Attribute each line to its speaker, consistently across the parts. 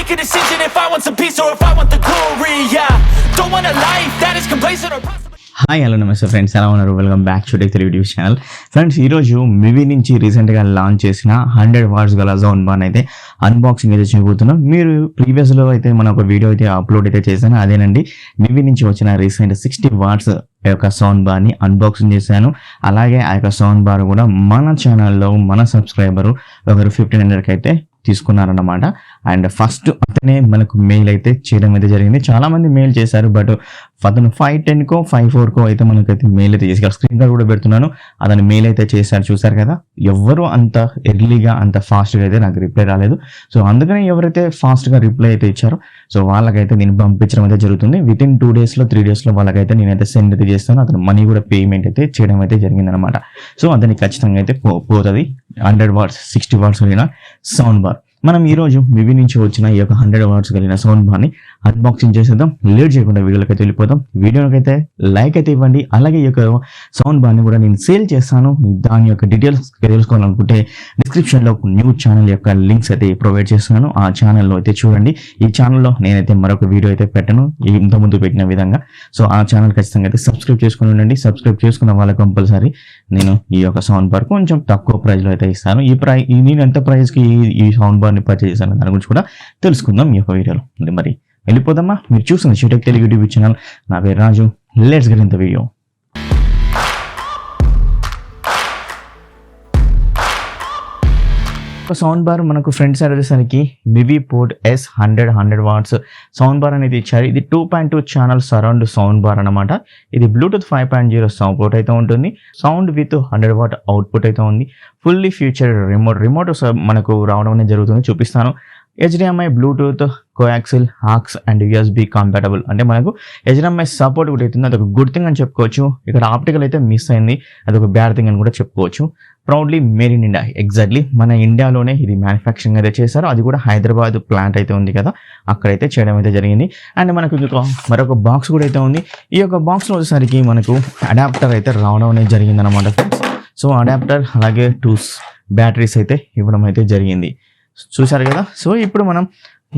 Speaker 1: make a decision if I want some peace or if I want the glory. Yeah, don't want a life that is complacent or possible.
Speaker 2: Hi hello నమస్తే friends, ఎలా ఉన్నారు? Welcome back to tech Telugu YouTube channel. Friends, ఈరోజు మివి నుంచి రీసెంట్గా launch చేసిన 100 watts గల sound bar అయితే unboxing అయితే చేయబోతున్నాం. మీరు ప్రీవియస్లో అయితే మన ఒక వీడియో అయితే అప్లోడ్ అయితే చేశాను. అదేనండి, మివి నుంచి వచ్చిన రీసెంట్ 60 వాట్స్ యొక్క సౌండ్ బార్ని అన్బాక్సింగ్ చేశాను. అలాగే ఆ యొక్క సౌండ్ బార్ కూడా మన ఛానల్లో మన సబ్స్క్రైబరు ఒకరు 1500కి అయితే తీసుకున్నారన్నమాట. అండ్ ఫస్ట్ అతనే మనకు మెయిల్ అయితే చేయడం అయితే జరిగింది. చాలామంది మెయిల్ చేశారు, బట్ అతను 510కో 54కో అయితే మనకైతే మెయిల్ అయితే చేసి స్క్రీన్ కార్డ్ కూడా పెడుతున్నాను. అతను మెయిల్ అయితే చేశారు, చూసారు కదా. ఎవరు అంత ఎర్లీగా అంత ఫాస్ట్గా అయితే నాకు రిప్లై రాలేదు. సో అందుకని ఎవరైతే ఫాస్ట్గా రిప్లై అయితే ఇచ్చారో సో వాళ్ళకైతే నేను పంపించడం అయితే జరుగుతుంది. వితిన్ 2 డేస్లో 3 డేస్లో వాళ్ళకైతే నేనైతే సెండ్ అయితే చేస్తాను. అతను మనీ కూడా పేమెంట్ అయితే చేయడం అయితే జరిగింది అనమాట. సో అతనికి ఖచ్చితంగా అయితే పోతుంది 100 వాట్స్ 60 వాట్స్ కలిగిన సౌండ్ బార్. మనం ఈరోజు మివి నుంచి వచ్చిన ఈ యొక్క 100 వాట్స్ కలిగిన సౌండ్ బార్ని అన్బాక్సింగ్ చేసేద్దాం. లేట్ చేయకుండా వీడియోకి అయితే వెళ్ళిపోతాం. వీడియోకి లైక్ అయితే ఇవ్వండి. అలాగే ఈ యొక్క సౌండ్ బార్ని కూడా నేను సేల్ చేస్తాను. దాని యొక్క డీటెయిల్స్ తెలుసుకోవాలనుకుంటే డిస్క్రిప్షన్లో న్యూ ఛానల్ యొక్క లింక్స్ అయితే ప్రొవైడ్ చేస్తున్నాను. ఆ ఛానల్లో అయితే చూడండి. ఈ ఛానల్లో నేనైతే మరొక వీడియో అయితే పెట్టను ఇంతకుముందు పెట్టిన విధంగా. సో ఆ ఛానల్ ఖచ్చితంగా అయితే సబ్స్క్రైబ్ చేసుకుని ఉండండి. సబ్స్క్రైబ్ చేసుకున్న వాళ్ళకి కంపల్సరీ నేను ఈ యొక్క సౌండ్ బార్ కొంచెం తక్కువ ప్రైస్లో అయితే ఇస్తాను. నేను ఎంత ప్రైస్కి ఈ సౌండ్ బార్ని పర్చేస్ చేశాను దాని గురించి కూడా తెలుసుకుందాం ఈ యొక్క వీడియోలో. మరి వెళ్ళిపోదామా? మీరు చూస్తున్న టెక్ తెలుగు యూట్యూబ్ ఛానల్. నా పేరు Raju. Let's get in the video. Sound bar మనకు ఫ్రంట్ సైడ్ వచ్చేసరికి Mivi fort S100 100 watts sound bar అనేది ఇచ్చారు. ఇది 2.2 ఛానల్ సరౌండ్ సౌండ్ బార్ అనమాట. ఇది బ్లూటూత్ 5.0 సపోర్ట్ అయితే ఉంటుంది. సౌండ్ విత్ 100 వాట్ అవుట్పుట్ అయితే ఉంది. ఫుల్లీ ఫ్యూచర్ రిమోట్ మనకు రావడం అనేది జరుగుతుంది. చూపిస్తాను. HDMI, Bluetooth, coaxial, aux and USB compatible. అంటే మనకు HDMI సపోర్ట్ కూడా అవుతుంది. అదొక గుడ్ థింగ్ అని చెప్పుకోవచ్చు. ఇక్కడ ఆప్టికల్ అయితే మిస్ అయింది, అదొక బ్యాడ్ థింగ్ అని కూడా చెప్పుకోవచ్చు. Proudly made in India. Exactly మన ఇండియాలోనే ఇది మ్యానుఫ్యాక్చరింగ్ అయితే చేశారు. అది కూడా హైదరాబాద్ ప్లాంట్ అయితే ఉంది కదా, అక్కడైతే చేయడం అయితే జరిగింది. అండ్ మనకు మరొక బాక్స్ కూడా అయితే ఉంది. ఈ యొక్క బాక్స్లో వచ్చేసరికి మనకు అడాప్టర్ అయితే రావడం అనేది జరిగింది అనమాట ఫ్రెండ్స్. సో అడాప్టర్ అలాగే 2 బ్యాటరీస్ అయితే ఇవ్వడం అయితే జరిగింది. చూసారు కదా. సో ఇప్పుడు మనం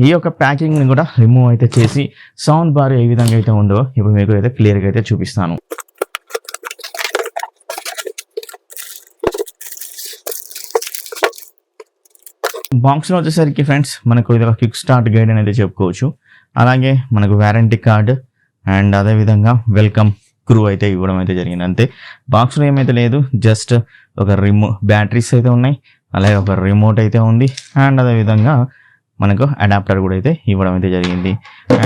Speaker 2: ఈ యొక్క ప్యాకింగ్ని కూడా రిమూవ్ అయితే చేసి సౌండ్ బార్ ఏ విధంగా అయితే ఉందో ఇప్పుడు మీకు అయితే క్లియర్గా అయితే చూపిస్తాను. బాక్స్లో వచ్చేసరికి ఫ్రెండ్స్ మనకు ఇది ఒక క్విక్ స్టార్ట్ గైడ్ అనేది చెప్పుకోవచ్చు. అలాగే మనకు వారంటీ కార్డు అండ్ అదేవిధంగా వెల్కమ్ క్రూ అయితే ఇవ్వడం అయితే జరిగింది. అంతే, బాక్స్లో ఏమైతే లేదు. జస్ట్ ఒక బ్యాటరీస్ అయితే ఉన్నాయి, అలాగే ఒక రిమోట్ అయితే ఉంది. అండ్ అదేవిధంగా మనకు అడాప్టర్ కూడా అయితే ఇవ్వడం అయితే జరిగింది.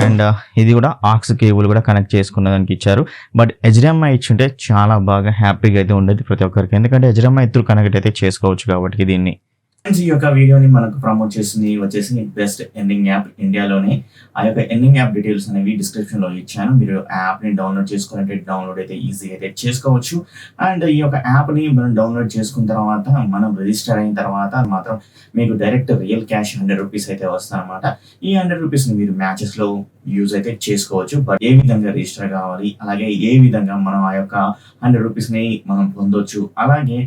Speaker 2: అండ్ ఇది కూడా ఆక్స్ కేబుల్ కూడా కనెక్ట్ చేసుకున్నదానికి ఇచ్చారు. బట్ HDMI ఇచ్చుంటే చాలా బాగా హ్యాపీగా అయితే ఉండేది ప్రతి ఒక్కరికి, ఎందుకంటే HDMI త్రూ కనెక్ట్ అయితే చేసుకోవచ్చు కాబట్టి దీన్ని. ఈ యొక్క వీడియోని మనకు ప్రమోట్ చేసింది వచ్చేసి బెస్ట్ ఎర్నింగ్ యాప్ ఇండియాలోనే. ఆ యొక్క ఎర్నింగ్ యాప్ డీటెయిల్స్ అనేవి డిస్క్రిప్షన్లో ఇచ్చాను. మీరు యాప్ని డౌన్లోడ్ చేసుకోవాలంటే డౌన్లోడ్ అయితే ఈజీగా అయితే చేసుకోవచ్చు. అండ్ ఈ యొక్క యాప్ని మనం డౌన్లోడ్ చేసుకున్న తర్వాత మనం రిజిస్టర్ అయిన తర్వాత మాత్రం మీకు డైరెక్ట్ రియల్ క్యాష్ 100 రూపీస్ అయితే వస్తాయన్నమాట. ఈ 100 రూపీస్ని మీరు మ్యాచెస్లో యూజ్ అయితే చేసుకోవచ్చు. బట్ ఏ విధంగా రిజిస్టర్ కావాలి, అలాగే ఏ విధంగా మనం ఆ యొక్క 100 రూపీస్ని మనం పొందొచ్చు, అలాగే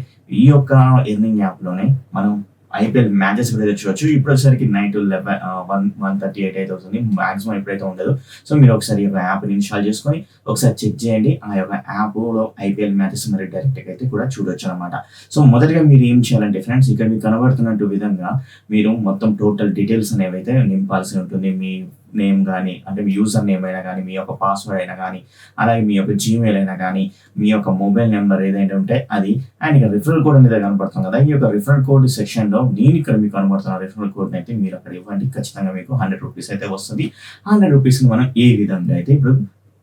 Speaker 2: ఈ యొక్క ఎర్నింగ్ యాప్లోనే మనం IPL మ్యాచెస్ కూడా తెచ్చుకోవచ్చు. ఇప్పుడు వచ్చేసరికి నైట్ 1:38 అయితే అవుతుంది. మాక్సిమం ఎప్పుడైతే ఉండదు. సో మీరు ఒకసారి ఈ యొక్క యాప్ని ఇన్స్టాల్ చేసుకొని ఒకసారి చెక్ చేయండి. ఆ యొక్క యాప్లో IPL మ్యాచెస్ మరి డైరెక్ట్గా అయితే కూడా చూడొచ్చు అనమాట. సో మొదటిగా మీరు ఏం చేయాలంటే ఫ్రెండ్స్, ఇక్కడ మీకు కనబడుతున్నట్టు విధంగా మీరు మొత్తం టోటల్ డీటెయిల్స్ అనేవి అయితే నింపాల్సి ఉంటుంది. మీ నేమ్ కానీ, అంటే మీ యూజర్ నేమ్ అయినా కానీ, మీ యొక్క పాస్వర్డ్ అయినా కానీ, అలాగే మీ యొక్క జీమెయిల్ అయినా కానీ, మీ యొక్క మొబైల్ నెంబర్ ఏదైతే ఉంటే అది, అండ్ ఇక రిఫరల్ కోడ్ అనేది కనబడుతుంది కదా. ఈ యొక్క రిఫరల్ కోడ్ సెక్షన్లో నేను ఇక్కడ మీకు కనబడుతున్న రిఫరల్ కోడ్ని అయితే మీరు అక్కడ ఇవ్వండి. ఖచ్చితంగా మీకు 100 రూపీస్ అయితే వస్తుంది. 100 రూపీస్ని మనం ఏ విధంగా అయితే ఇప్పుడు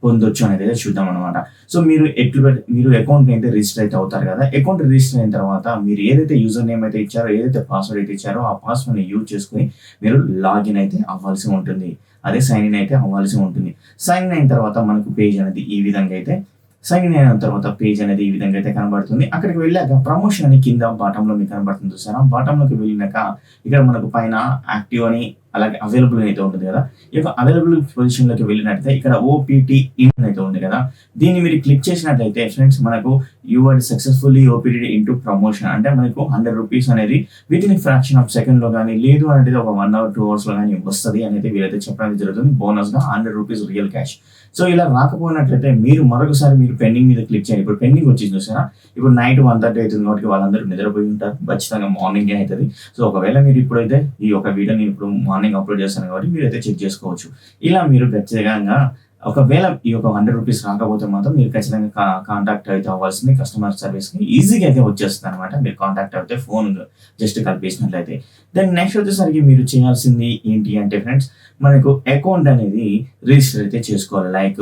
Speaker 2: పొందొచ్చు అనేది అయితే చూద్దాం అనమాట. సో మీరు అకౌంట్ అయితే రిజిస్టర్ అయితే అవుతారు కదా. అకౌంట్ రిజిస్టర్ అయిన తర్వాత మీరు ఏదైతే యూజర్ నేమ్ అయితే ఇచ్చారో, ఏదైతే పాస్వర్డ్ అయితే ఇచ్చారో ఆ పాస్వర్డ్ని యూజ్ చేసుకుని మీరు లాగిన్ అయితే అవ్వాల్సి ఉంటుంది. అదే సైన్ ఇన్ అయితే అవ్వాల్సి ఉంటుంది. సైన్ ఇన్ అయిన తర్వాత మనకు పేజ్ అనేది ఈ విధంగా అయితే సైన్ ఇన్ అయిన తర్వాత పేజ్ అనేది ఈ విధంగా అయితే కనబడుతుంది. అక్కడికి వెళ్ళాక ప్రమోషన్ అని కింద బాటంలో మీకు కనబడుతుంది చూసారా. బాటంలోకి వెళ్ళినాక ఇక్కడ మనకు పైన యాక్టివ్ అని అలాగే అవైలబుల్ అయితే ఉంటుంది కదా. ఈ యొక్క అవైలబుల్ పొజిషన్లోకి వెళ్ళినట్లయితే ఇక్కడ OPT ఇన్ అయితే ఉంది కదా. దీన్ని మీరు క్లిక్ చేసినట్లయితే ఫ్రెండ్స్ మనకు you are successfully opted into promotion. అంటే మనకు 100 రూపీస్ అనేది విత్ ఇన్ ఫ్రాక్షన్ ఆఫ్ సెకండ్లో కానీ లేదు అనేది ఒక 1 hour 2 hours కానీ వస్తుంది అనేది వీరైతే చెప్పడానికి జరుగుతుంది. బోనస్గా 100 రూపీస్ రియల్ క్యాష్. సో ఇలా రాకపోయినట్లయితే మీరు మరొకసారి మీరు పెండింగ్ మీద క్లిక్ చేయండి. ఇప్పుడు పెండింగ్ వచ్చింది చూసారా, ఇప్పుడు నైట్ 1:30 అవుతుంది కాబట్టి వాళ్ళందరూ నిద్రపోయి ఉంటారు, ఖచ్చితంగా మార్నింగే అవుతుంది. సో ఒకవేళ మీరు ఇప్పుడైతే ఈ యొక్క వీడియోని ఇప్పుడు మార్నింగ్ అప్లోడ్ చేస్తాను కాబట్టి మీరైతే చెక్ చేసుకోవచ్చు. ఇలా మీరు ఖచ్చితంగా ఒకవేళ ఈ యొక్క 100 రూపీస్ రాకపోతే మాత్రం మీరు ఖచ్చితంగా కాంటాక్ట్ అయితే అవ్వాల్సింది కస్టమర్ సర్వీస్కి. ఈజీగా అయితే వచ్చేస్తుంది అనమాట. మీరు కాంటాక్ట్ అయితే ఫోన్ జస్ట్ కలిపేసినట్లయితే. దెన్ నెక్స్ట్ వచ్చేసరికి మీరు చేయాల్సింది ఏంటి అంటే ఫ్రెండ్స్, మనకు అకౌంట్ అనేది రిజిస్టర్ అయితే చేసుకోవాలి, లైక్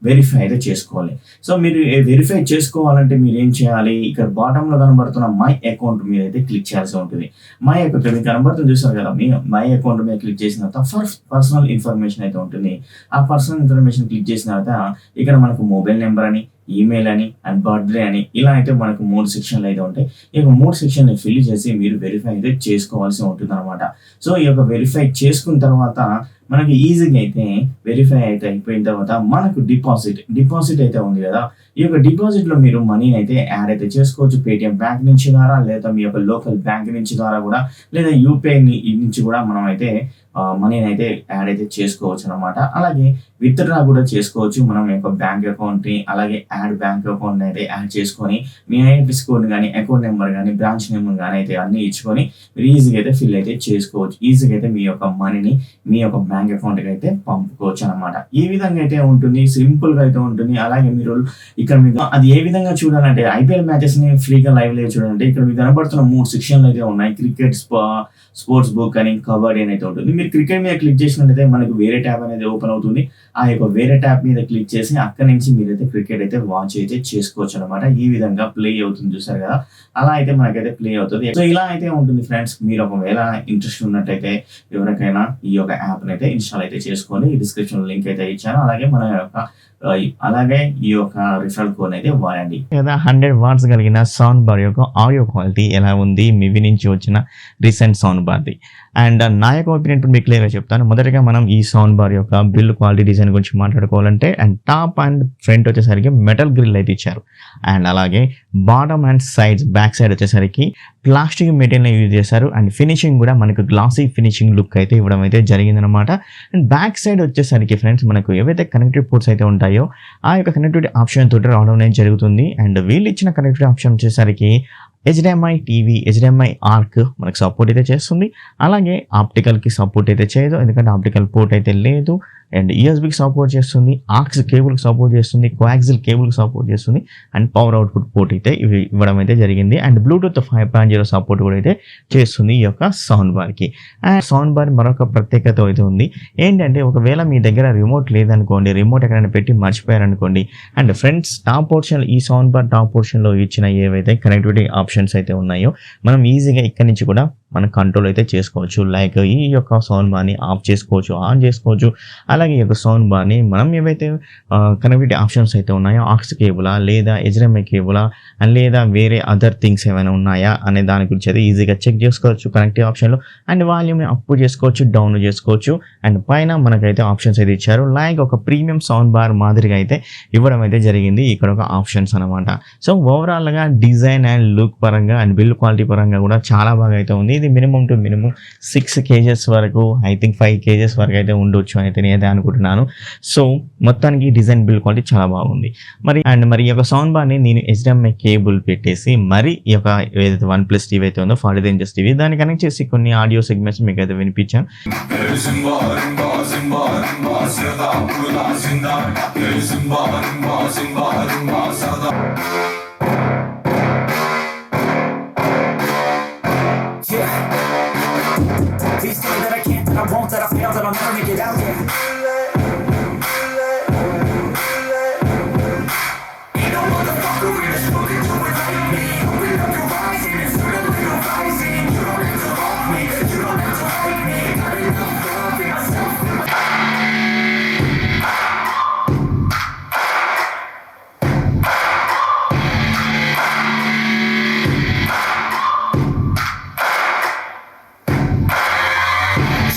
Speaker 2: వెరిఫై అయితే చేసుకోవాలి. సో మీరు వెరిఫై చేసుకోవాలంటే మీరు ఏం చేయాలి, ఇక్కడ బాటంలో కనబడుతున్న మై అకౌంట్ మీద అయితే క్లిక్ చేయాల్సి ఉంటుంది. మై అకౌంట్ మీకు కనబడుతుంది చూసారు కదా, మీ మై అకౌంట్ మీద క్లిక్ చేసిన తర్వాత పర్సనల్ ఇన్ఫర్మేషన్ అయితే ఉంటుంది. ఆ పర్సనల్ ఇన్ఫర్మేషన్ క్లిక్ చేసిన తర్వాత ఇక్కడ మనకు మొబైల్ నెంబర్ అని, ఈమెయిల్ అని అండ్ బర్త్డే అని ఇలా అయితే మనకు 3 సెక్షన్లు అయితే ఉంటాయి. ఈ యొక్క 3 సెక్షన్లు ఫిల్ చేసి మీరు వెరిఫై అయితే చేసుకోవాల్సి ఉంటుంది అనమాట. సో ఈ యొక్క వెరిఫై చేసుకున్న తర్వాత మనకి ఈజీగా అయితే వెరిఫై అయితే అయిపోయిన తర్వాత మనకు డిపాజిట్ అయితే ఉంది కదా, ఈ యొక్క డిపాజిట్లో మీరు మనీని అయితే యాడ్ అయితే చేసుకోవచ్చు. పేటిఎం బ్యాంక్ నుంచి ద్వారా, లేదా మీ యొక్క లోకల్ బ్యాంక్ నుంచి ద్వారా కూడా, లేదా యూపీఐ నుంచి కూడా మనం అయితే మనీని అయితే యాడ్ అయితే చేసుకోవచ్చు అనమాట. అలాగే విత్డ్రా కూడా చేసుకోవచ్చు మనం యొక్క బ్యాంక్ అకౌంట్ని. అలాగే యాడ్ బ్యాంక్ అకౌంట్ అయితే యాడ్ చేసుకొని మీ ఐఎఫ్ఎస్సి కోడ్ కానీ, అకౌంట్ నెంబర్ కానీ, బ్రాంచ్ నెంబర్ కానీ అయితే అన్ని ఇచ్చుకొని మీరు ఈజీగా అయితే ఫిల్ అయితే చేసుకోవచ్చు. ఈజీగా అయితే మీ యొక్క మనీని మీ యొక్క బ్యాంక్ అకౌంట్కి అయితే పంపుకోవచ్చు అనమాట. ఈ విధంగా అయితే ఉంటుంది, సింపుల్గా అయితే ఉంటుంది. అలాగే మీరు ఇక్కడ మీకు అది ఏ విధంగా చూడాలంటే ఐపీఎల్ మ్యాచెస్ని ఫ్రీగా లైవ్లో చూడాలంటే ఇక్కడ మీకు కనబడుతున్న 3 సెక్షన్లు అయితే ఉన్నాయి. క్రికెట్, స్పోర్ట్స్ బుక్ అని, కబడ్డీ అని అయితే ఉంటుంది. మీరు క్రికెట్ మీద క్లిక్ చేసినట్లయితే మనకు వేరే ట్యాబ్ అనేది ఓపెన్ అవుతుంది. ఆ యొక్క వేరే ట్యాబ్ మీద క్లిక్ చేసి అక్కడి నుంచి మీరైతే క్రికెట్ అయితే వాచ్ అయితే చేసుకోవచ్చు అనమాట. ఈ విధంగా ప్లే అవుతుంది చూసారు కదా, అలా అయితే మనకైతే ప్లే అవుతుంది. సో ఇలా అయితే ఉంటుంది ఫ్రెండ్స్. మీరు ఒకవేళ ఇంట్రెస్ట్ ఉన్నట్టయితే ఎవరికైనా ఈ యొక్క యాప్ని అయితే ఇన్స్టాల్ అయితే చేసుకోండి. డిస్క్రిప్షన్ లింక్ అయితే ఇచ్చాను. అలాగే ఈ యొక్క రిఫరల్ కోడ్ అయితే వాడండి. లేదా 100 వాట్స్ కలిగిన సౌండ్ బార్ యొక్క ఆడియో క్వాలిటీ ఎలా ఉంది మివి నుంచి వచ్చిన రీసెంట్ సౌండ్ బార్ది. అండ్ నా యొక్క ఒపీనియన్ మీకు క్లియర్గా చెప్తాను. మొదటగా మనం ఈ సౌండ్ బార్ యొక్క బిల్డ్ క్వాలిటీ డిజైన్ గురించి మాట్లాడుకోవాలంటే, అండ్ టాప్ అండ్ ఫ్రంట్ వచ్చేసరికి మెటల్ గ్రిల్ అయితే ఇచ్చారు. అండ్ అలాగే bottom and sides back side వచ్చేసరికి ప్లాస్టిక్ మెటీరియల్ యూజ్ చేశారు. అండ్ ఫినిషింగ్ కూడా మనకు గ్లాసీ ఫినిషింగ్ లుక్ అయితే ఇవ్వడం అయితే జరిగిందనమాట. అండ్ బ్యాక్ సైడ్ వచ్చేసరికి ఫ్రెండ్స్ మనకు ఏవైతే కనెక్టివ్ పోర్ట్స్ అయితే ఉంటాయో ఆ యొక్క కనెక్టివిటీ ఆప్షన్ తోటి రావడం అనేది జరుగుతుంది. అండ్ వీళ్ళు ఇచ్చిన కనెక్టివిటీ ఆప్షన్ వచ్చేసరికి HDMI టీవీ, HDMI ఆర్క్ మనకు సపోర్ట్ అయితే చేస్తుంది. అలాగే ఆప్టికల్కి సపోర్ట్ అయితే చేయదు, ఎందుకంటే ఆప్టికల్ పోర్ట్ అయితే లేదు. అండ్ యూఎస్బీకి సపోర్ట్ చేస్తుంది, ఆక్స్ కేబుల్కి సపోర్ట్ చేస్తుంది, కోయాక్సిల్ కేబుల్కి సపోర్ట్ చేస్తుంది. అండ్ పవర్ అవుట్పుట్ పోర్ట్ అయితే ఇవి ఇవ్వడం అయితే జరిగింది. అండ్ బ్లూటూత్ 5.0 సపోర్ట్ కూడా అయితే చేస్తుంది ఈ యొక్క సౌండ్ బార్కి. అండ్ సౌండ్ బార్ మరొక ప్రత్యేకత అయితే ఉంది. ఏంటంటే ఒకవేళ మీ దగ్గర రిమోట్ లేదనుకోండి, రిమోట్ ఎక్కడైనా పెట్టి మర్చిపోయారనుకోండి, అండ్ ఫ్రెండ్స్ టాప్ పోర్షన్ ఈ సౌండ్ బార్ టాప్ పోర్షన్లో ఇచ్చిన ఏవైతే కనెక్టివిటీ ఆప్షన్స్ అయితే ఉన్నాయో మనం ఈజీగా ఇక్కడి నుంచి కూడా మనం కంట్రోల్ అయితే చేసుకోవచ్చు. లైక్ ఈ యొక్క సౌండ్ బార్ని ఆఫ్ చేసుకోవచ్చు, ఆన్ చేసుకోవచ్చు. అలాగే ఈ యొక్క సౌండ్ బార్ని మనం ఏవైతే కనెక్టివిటీ ఆప్షన్స్ అయితే ఉన్నాయో, ఆక్స్ కేబులా లేదా HDMI కేబులా అండ్ లేదా వేరే అదర్ థింగ్స్ ఏమైనా ఉన్నాయా అనే దాని గురించి అయితే ఈజీగా చెక్ చేసుకోవచ్చు కనెక్టివ్ ఆప్షన్లో. అండ్ వాల్యూమ్ని అప్ చేసుకోవచ్చు, డౌన్ చేసుకోవచ్చు. అండ్ పైన మనకైతే ఆప్షన్స్ అయితే ఇచ్చారు, లైక్ ఒక ప్రీమియం సౌండ్ బార్ మాదిరిగా అయితే ఇవ్వడం అయితే జరిగింది ఇక్కడ ఒక ఆప్షన్స్ అనమాట. సో ఓవరాల్గా డిజైన్ అండ్ లుక్ పరంగా అండ్ బిల్డ్ క్వాలిటీ పరంగా కూడా చాలా బాగా అయితే ఉంది. ఇది మినిమం 6 kgs వరకు, ఐ థింక్ 5 kgs వరకు అయితే ఉండొచ్చు అయితే నేనైతే అనుకుంటున్నాను. సో మొత్తానికి డిజైన్ బిల్డ్ క్వాలిటీ చాలా బాగుంది. మరి ఈ యొక్క సౌండ్ బార్ని నేను HDMI కేబుల్ పెట్టేసి మరి ఈ యొక్క ఏదైతే OnePlus టీవీ అయితే ఉందో 43 inches టీవీ దాన్ని కనెక్ట్ చేసి కొన్ని ఆడియో సెగ్మెంట్స్ మీకు అయితే వినిపించాను.
Speaker 1: These things that I can't, that I won't, that I fail, that I'll never make it out, yeah. Ain't no motherfucker in this world can do it like me. Open up your eyes and it's suddenly rising. You don't have to love me, you don't have to like me. Got enough love in myself.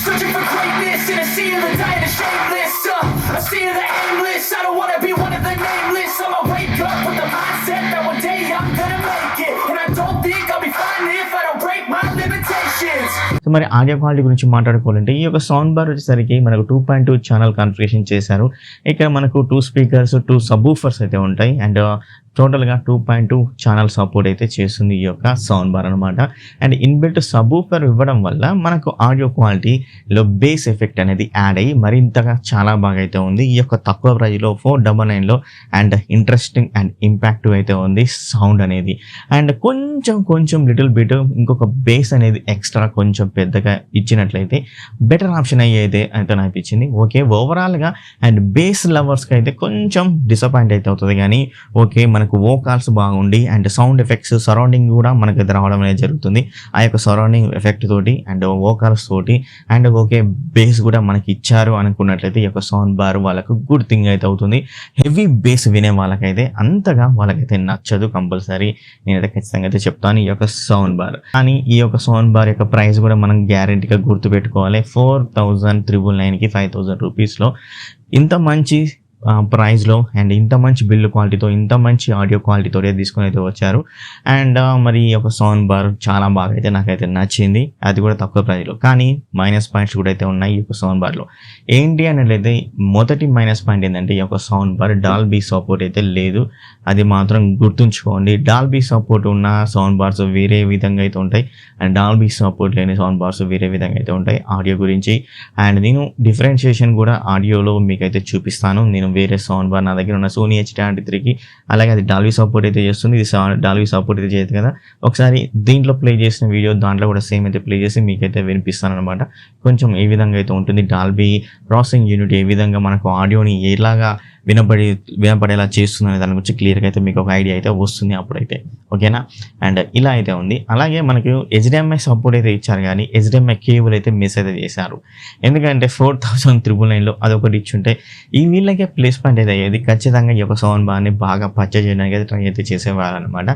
Speaker 1: Searching for greatness in a sea of the dying and shameless, a sea of the aimless. I don't wanna be one of the nameless. I'ma wake up with the mindset that one day
Speaker 2: మరి audio quality గురించి మాట్లాడుకోవాలంటే ఈ యొక్క sound bar వచ్చేసరికి మనకు 2.2 channel configuration చేశారు. ఇక్కడ మనకు 2 స్పీకర్స్, 2 సబ్‌వూఫర్స్ అయితే ఉంటాయి. అండ్ టోటల్‌గా 2.2 ఛానల్ సపోర్ట్ అయితే చేస్తుంది ఈ యొక్క సౌండ్ బార్ అనమాట. అండ్ ఇన్‌బిల్ట్ సబ్‌వూఫర్ ఇవ్వడం వల్ల మనకు ఆడియో క్వాలిటీలో బేస్ ఎఫెక్ట్ అనేది యాడ్ అయ్యి మరింతగా చాలా బాగా అయితే ఉంది. ఈ యొక్క తక్కువ ప్రైస్‌లో 499లో అండ్ ఇంట్రెస్టింగ్ అండ్ ఇంపాక్టివ్ అయితే ఉంది సౌండ్ అనేది. అండ్ కొంచెం లిటిల్ బిట్ ఇంకొక బేస్ అనేది ఎక్స్ట్రా కొంచెం పెద్దగా ఇచ్చినట్లయితే బెటర్ ఆప్షన్ అయితే అనిపించింది. ఓకే, ఓవరాల్‌గా అండ్ బేస్ లవర్స్‌కి అయితే కొంచెం డిసప్పాయింట్ అయితే అవుతుంది కానీ ఓకే, మనకు వోకాల్స్ బాగుండి అండ్ సౌండ్ ఎఫెక్ట్స్ సరౌండింగ్ కూడా మనకైతే రావడం అనేది జరుగుతుంది. ఆ యొక్క సరౌండింగ్ ఎఫెక్ట్ తోటి అండ్ వోకాల్స్ తోటి అండ్ ఓకే బేస్ కూడా మనకి ఇచ్చారు అనుకున్నట్లయితే ఈ యొక్క సౌండ్ బార్ వాళ్ళకు గుడ్ థింగ్ అయితే అవుతుంది. హెవీ బేస్ వినే వాళ్ళకైతే అంతగా వాళ్ళకైతే నచ్చదు. కంపల్సరీ నేనైతే ఖచ్చితంగా అయితే చెప్తాను ఈ యొక్క సౌండ్ బార్. కానీ ఈ యొక్క సౌండ్ బార్ యొక్క ప్రైస్ కూడా మనం గ్యారెంటీగా గుర్తుపెట్టుకోవాలి. 4,999కి 5,000 రూపీస్లో ఇంత మంచి ప్రైస్లో అండ్ ఇంత మంచి బిల్డ్ క్వాలిటీతో ఇంత మంచి ఆడియో క్వాలిటీతో తీసుకొని అయితే వచ్చారు. అండ్ మరి ఈ యొక్క సౌండ్ బార్ చాలా బాగా అయితే నాకైతే నచ్చింది. అది కూడా తక్కువ ప్రైస్లో. కానీ మైనస్ పాయింట్స్ కూడా అయితే ఉన్నాయి ఈ యొక్క సౌండ్ బార్లో. ఏంటి అన్నట్లయితే మొదటి మైనస్ పాయింట్ ఏంటంటే ఈ యొక్క సౌండ్ బార్ డాల్బీ సపోర్ట్ అయితే లేదు. అది మాత్రం గుర్తుంచుకోండి. డాల్బీ సపోర్ట్ ఉన్న సౌండ్ బార్స్ వేరే విధంగా అయితే ఉంటాయి అండ్ డాల్బీ సపోర్ట్ లేని సౌండ్ బార్స్ వేరే విధంగా అయితే ఉంటాయి ఆడియో గురించి. అండ్ నేను డిఫరెన్షియేషన్ కూడా ఆడియోలో మీకైతే చూపిస్తాను. నేను వేరే సౌండ్ బార్ నా దగ్గర ఉన్న సోనీ H-3కి అలాగే అది డాల్బీ సపోర్ట్ అయితే చేస్తుంది. ఇది డాల్బీ సపోర్ట్ అయితే చేయదు కదా. ఒకసారి దీంట్లో ప్లే చేసిన వీడియో దాంట్లో కూడా సేమ్ అయితే ప్లే చేసి మీకైతే వినిపిస్తాను అనమాట. కొంచెం ఏ విధంగా అయితే ఉంటుంది డాల్బీ ప్రాసెసింగ్ యూనిట్ ఏ విధంగా మనకు ఆడియోని ఎలాగా వినపడేలా చేస్తుంది దాని గురించి క్లియర్గా అయితే మీకు ఒక ఐడియా అయితే వస్తుంది అప్పుడైతే. ఓకేనా. అండ్ ఇలా అయితే ఉంది. అలాగే మనకు HDMI సపోర్ట్ అయితే ఇచ్చారు కానీ HDMI కేబుల్ అయితే మిస్ అయితే చేశారు. ఎందుకంటే 4,999లో అదొకటి ఇచ్చుంటే ఈ వీళ్ళకే ప్లేస్ పాయింట్ అయితే అయ్యేది. ఖచ్చితంగా ఈ యొక్క సౌండ్ బార్ని బాగా పర్చేజ్ చేయడానికి అయితే ట్రై అయితే చేసేవారు అనమాట.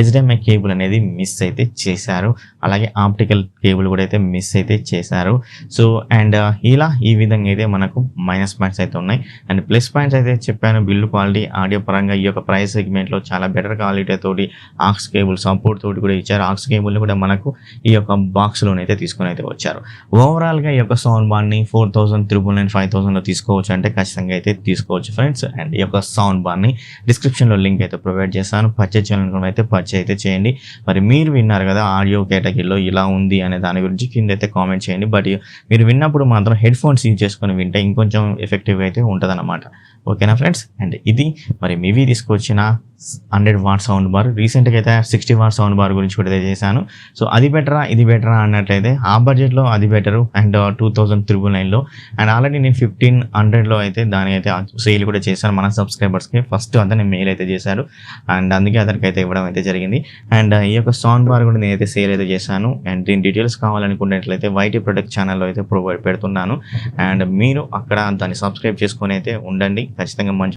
Speaker 2: HDMI కేబుల్ అనేది మిస్ అయితే చేశారు. అలాగే ఆప్టికల్ కేబుల్ కూడా అయితే మిస్ అయితే చేశారు. సో అండ్ ఇలా ఈ విధంగా అయితే మనకు మైనస్ పాయింట్స్ అయితే ఉన్నాయి. అండ్ ప్లస్ పాయింట్స్ అయితే చెప్పాను. బిల్డ్ క్వాలిటీ ఆడియో పరంగా ఈ యొక్క ప్రైస్ సెగ్మెంట్లో చాలా బెటర్ క్వాలిటీ తోటి ఆక్స్ కేబుల్ సపోర్ట్ తోటి కూడా ఇచ్చారు. ఆక్స్ కేబుల్ని కూడా మనకు ఈ యొక్క బాక్స్లోనైతే తీసుకొని అయితే వచ్చారు. ఓవరాల్గా ఈ యొక్క సౌండ్ బార్ని 4,999 5,000లో తీసుకోవచ్చు అంటే ఖచ్చితంగా అయితే తీసుకోవచ్చు ఫ్రెండ్స్. అండ్ ఈ యొక్క సౌండ్ బార్ని డిస్క్రిప్షన్లో లింక్ అయితే ప్రొవైడ్ చేస్తాను. పర్చేజ్ చేయాలనుకున్న అయితే పర్చేజ్ అయితే చేయండి. మరి మీరు విన్నారు కదా ఆడియో కేటగిరీలో ఇలా ఉంది అనే దాని గురించి కింద అయితే కామెంట్ చేయండి. బట్ మీరు విన్నప్పుడు మాత్రం హెడ్ ఫోన్స్ యూజ్ చేసుకొని వింటే ఇంకొంచెం ఎఫెక్టివ్గా అయితే ఉంటుంది అన్నమాట. ఓకేనా ఫ్రెండ్స్. అండ్ ఇది మరి మివి తీసుకొచ్చిన 100 వాట్ సౌండ్ బార్. రీసెంట్గా అయితే 60 వాట్ సౌండ్ బార్ గురించి కూడా చేశాను. సో అది బెటరా ఇది బెటరా అన్నట్లయితే ఆ బడ్జెట్లో అది బెటరు అండ్ 2,999లో అండ్ ఆల్రెడీ నేను 1,500లో అయితే దాని అయితే సేల్ కూడా చేశాను మన సబ్స్క్రైబర్స్కి. ఫస్ట్ అతను మెయిల్ అయితే చేశారు అండ్ అందుకే అతనికి అయితే ఇవ్వడం అయితే జరిగింది. అండ్ ఈ యొక్క సౌండ్ బార్ కూడా నేనైతే సేల్ అయితే చేశాను. అండ్ దీని డీటెయిల్స్ కావాలనుకున్నట్లయితే వైటీ ప్రొడక్ట్ ఛానల్లో అయితే ప్రొవైడ్ పెడుతున్నాను. అండ్ మీరు అక్కడ దాన్ని సబ్స్క్రైబ్ చేసుకొని అయితే ఉండండి. ఖచ్చితంగా మంచి